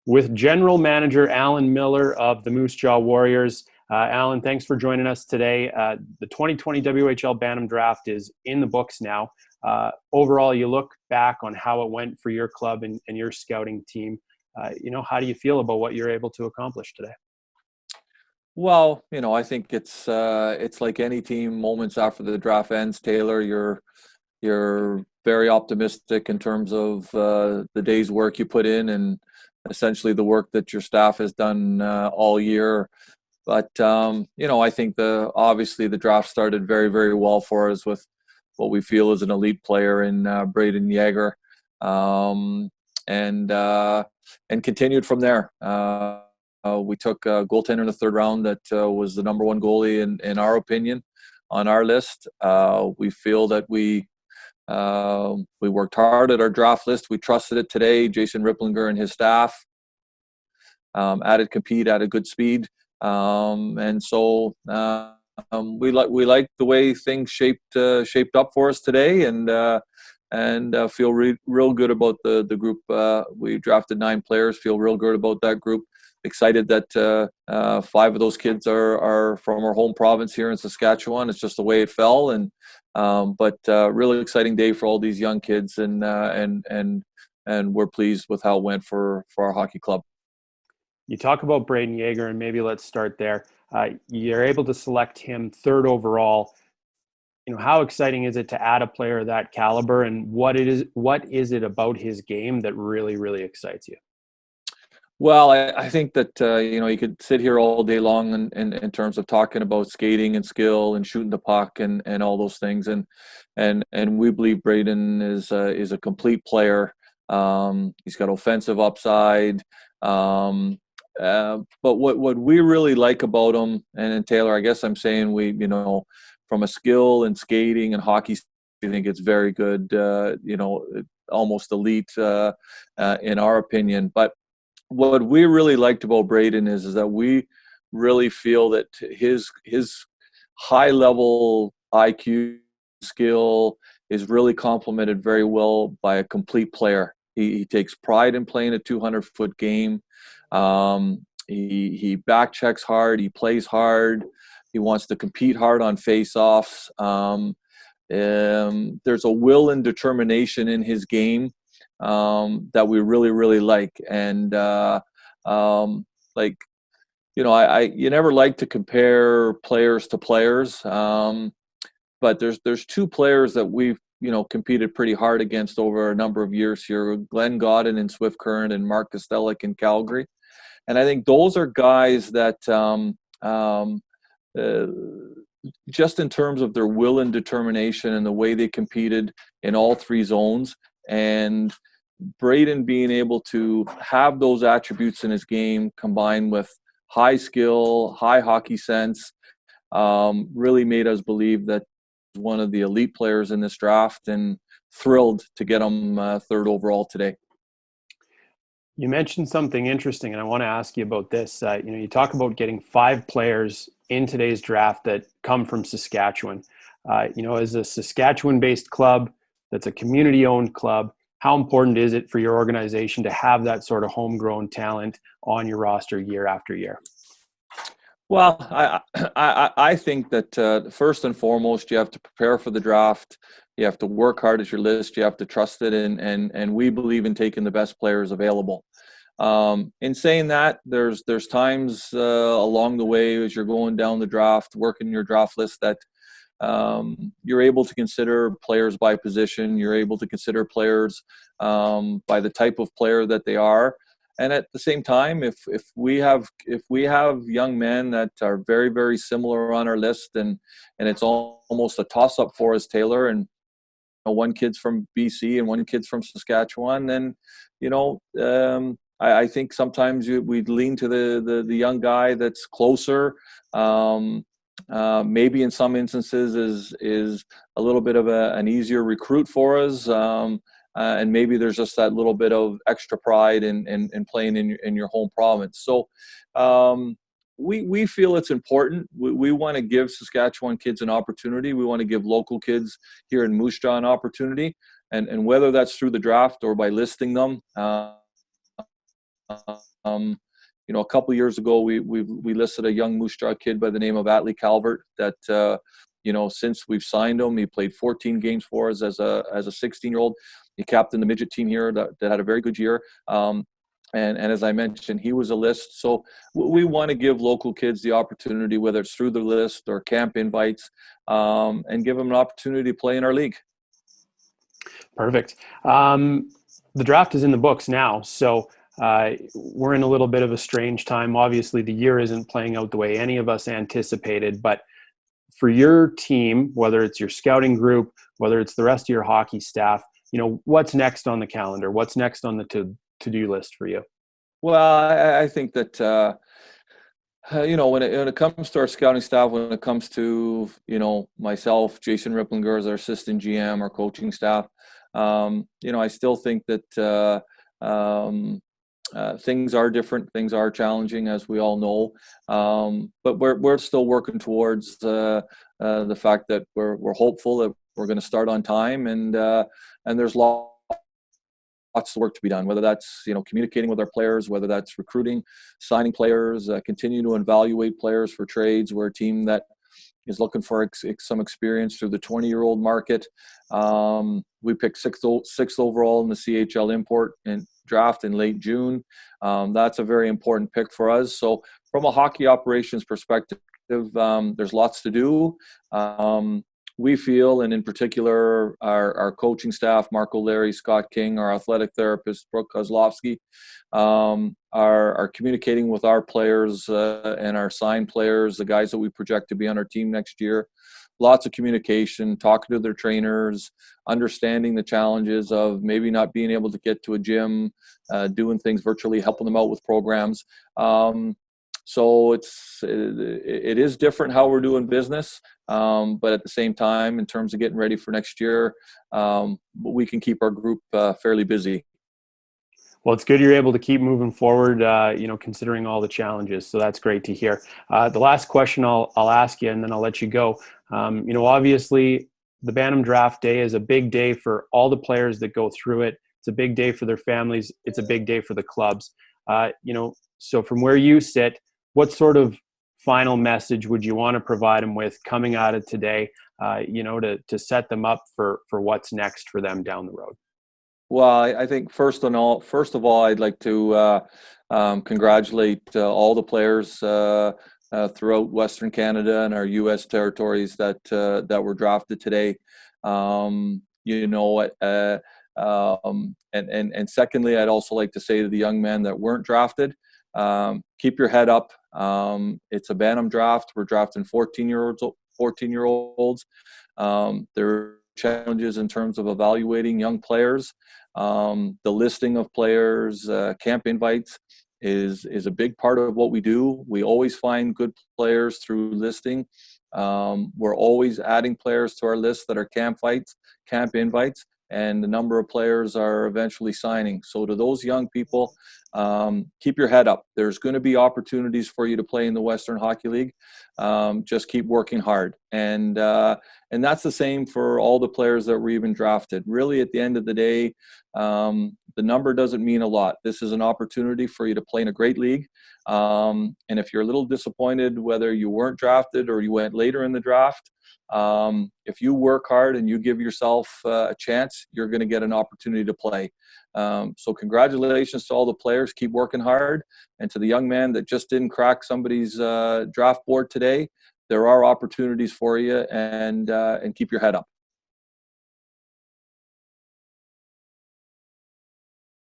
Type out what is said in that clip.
with General Manager Alan Millar of the Moose Jaw Warriors. Alan, thanks for joining us today. The 2020 WHL Bantam Draft is in the books now. Overall, you look back on how it went for your club and your scouting team. How do you feel about what you're able to accomplish today? Well, I think it's like any team. Moments after the draft ends, Taylor, you're very optimistic in terms of the day's work you put in and essentially the work that your staff has done all year. But I think obviously the draft started very, very well for us with what we feel is an elite player in Braden Jaeger, and continued from there. We took a goaltender in the third round that was the number one goalie in our opinion on our list. We feel that we worked hard at our draft list. We trusted it today. Jason Ripplinger and his staff added compete, added good speed. And so we like the way things shaped up for us today, and feel real good about the group. We drafted 9 players. Feel real good about that group. Excited that 5 of those kids are from our home province here in Saskatchewan. It's just the way it fell, but really exciting day for all these young kids, and we're pleased with how it went for our hockey club. You talk about Braden Jaeger, and maybe let's start there. You're able to select him 3rd overall. How exciting is it to add a player of that caliber, and what is it about his game that really, really excites you? Well, I think that you could sit here all day long in terms of talking about skating and skill and shooting the puck and all those things, and we believe Braden is a complete player. He's got offensive upside. But what we really like about him, and Taylor, I guess I'm saying from a skill and skating and hockey, I think it's very good, almost elite in our opinion. But what we really liked about Braden is that we really feel that his high level IQ skill is really complemented very well by a complete player. He takes pride in playing a 200-foot game. He back checks hard. He plays hard. He wants to compete hard on face-offs. There's a will and determination in his game that we really, really like. And you never like to compare players to players, but there's 2 players that we've competed pretty hard against over a number of years here: Glenn Godden in Swift Current and Mark Kostelic in Calgary. And I think those are guys that just in terms of their will and determination and the way they competed in all 3 zones, and Braden being able to have those attributes in his game combined with high skill, high hockey sense, really made us believe that one of the elite players in this draft, and thrilled to get him 3rd overall today. You mentioned something interesting, and I want to ask you about this. You talk about getting 5 players in today's draft that come from Saskatchewan. As a Saskatchewan-based club that's a community-owned club, how important is it for your organization to have that sort of homegrown talent on your roster year after year? Well, I think that first and foremost, you have to prepare for the draft. You have to work hard at your list. You have to trust it, and we believe in taking the best players available. In saying that, there's times along the way as you're going down the draft, working your draft list, that you're able to consider players by position. You're able to consider players by the type of player that they are. And at the same time, if we have young men that are very, very similar on our list, and it's almost a toss-up for us, Taylor, and one kid's from BC and one kid's from Saskatchewan, then I think sometimes we'd lean to the young guy that's closer. Maybe in some instances is a little bit of an easier recruit for us. And maybe there's just that little bit of extra pride in playing in your home province. So we feel it's important. We want to give Saskatchewan kids an opportunity. We want to give local kids here in Moose Jaw an opportunity. And whether that's through the draft or by listing them, A couple years ago, we listed a young Moose Jaw kid by the name of Atlee Calvert that, since we've signed him, he played 14 games for us as a 16-year-old. He captained the midget team here that had a very good year. And as I mentioned, he was a list. So we want to give local kids the opportunity, whether it's through the list or camp invites, and give them an opportunity to play in our league. Perfect. The draft is in the books now, so we're in a little bit of a strange time. Obviously, the year isn't playing out the way any of us anticipated, but for your team, whether it's your scouting group, whether it's the rest of your hockey staff, what's next on the calendar? What's next on the to-do list for you? Well, I think that, when it comes to our scouting staff, when it comes to, myself, Jason Ripplinger as our assistant GM, our coaching staff, I still think that things are different. Things are challenging, as we all know. But we're still working towards the fact that we're hopeful that we're going to start on time, and there's lots of work to be done, whether that's communicating with our players, whether that's recruiting, signing players, continuing to evaluate players for trades. We're a team that is looking for some experience through the 20-year-old market. We picked sixth overall in the CHL import and draft in late June. That's a very important pick for us. So from a hockey operations perspective, there's lots to do. We feel, and in particular, our coaching staff, Mark O'Leary, Scott King, our athletic therapist, Brooke Kozlowski, are communicating with our players and our signed players, the guys that we project to be on our team next year. Lots of communication, talking to their trainers, understanding the challenges of maybe not being able to get to a gym, doing things virtually, helping them out with programs. So it is different how we're doing business, but at the same time, in terms of getting ready for next year, we can keep our group fairly busy. Well, it's good you're able to keep moving forward, considering all the challenges. So that's great to hear. The last question I'll ask you, and then I'll let you go. Obviously, the Bantam Draft Day is a big day for all the players that go through it. It's a big day for their families. It's a big day for the clubs. So from where you sit, what sort of final message would you want to provide them with coming out of today, to set them up for what's next for them down the road? Well, I think first of all, I'd like to congratulate all the players throughout Western Canada and our U.S. territories that were drafted today. And secondly, I'd also like to say to the young men that weren't drafted, keep your head up. It's a Bantam draft. We're drafting 14-year-olds. There are challenges in terms of evaluating young players. The listing of players, camp invites is a big part of what we do. We always find good players through listing. We're always adding players to our list that are camp invites, and the number of players are eventually signing. So to those young people, keep your head up. There's going to be opportunities for you to play in the Western Hockey League. Just keep working hard. And that's the same for all the players that were even drafted. Really, at the end of the day, the number doesn't mean a lot. This is an opportunity for you to play in a great league. And if you're a little disappointed whether you weren't drafted or you went later in the draft, if you work hard and you give yourself a chance, you're going to get an opportunity to play. So congratulations to all the players. Keep working hard. And to the young man that just didn't crack somebody's draft board today, there are opportunities for you, and keep your head up.